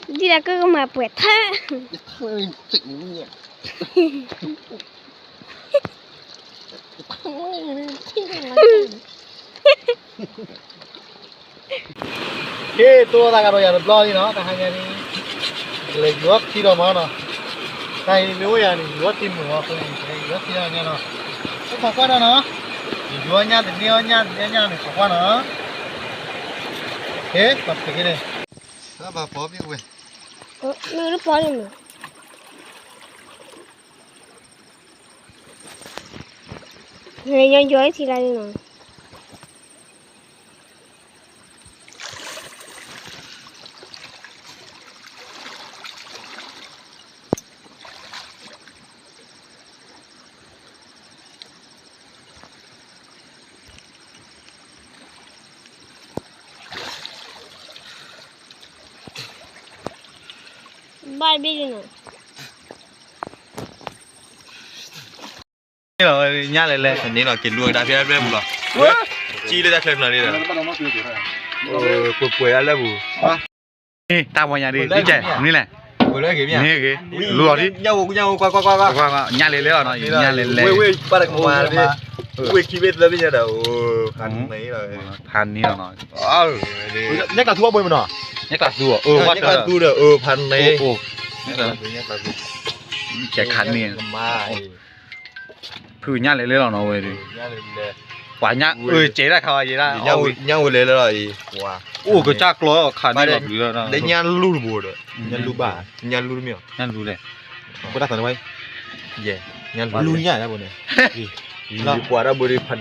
đi là cứ mà bẹt tha Thôi chỉnh nhỉ. Cái tua ta cả rồi giờ lo đi nó ta hai nhà đi lấy nước khi đó mà nó tay nếu giờ thì nước tim của tôi nước khi đó nha nó không có qua đâu nó vừa nha thì nhiều nha thì có qua nó thế tập cái này đó bà bỏ biết quên nó bỏ đi mà người nhân dối thì là gì nào ba biết gì nào rồi nhá lại lênนี่เรากินด้วยได้พี่ได้บุหรอจี้เลยได้เคลมเลยได้ป่วยอะไรบุ นี่ตาบอลยาดีดีใจนี่แหละ ป่วยเลยกี่เนี่ย นี่คือรัวดิ nhau qua ว่าญาเลยเลยเนาะญาเลยเลย เว้ยปาดกันมาดิเว้ยชีวิตแล้วพี่เนี่ยเด้อพันนี้เลย พันนี่เนาะ อ้าว nhắc là thua bơi mà nó นี่กลับดูว่า นี่ก็ดูเด้อพันนี้ โอ้ นี่ก็ดู แกขันนี่ มา คือญาเลยเลยเนาะเว้ยดิ เนี่ยเลย ว่าญาเจ๊ได้เขาเจ๊ได้ nhauเลยเลยว้า โอ้ก็จักล้อขันนี่แบบอยู่แล้วเนาะ ได้ยันลูบ่เด้อยันลูบ่ายันลูมั้ย นั่นรู้เลย có đặt thằng này เย่ยัน lui nhảy ra bộ này ลูกว่าได้บ่ได้พัน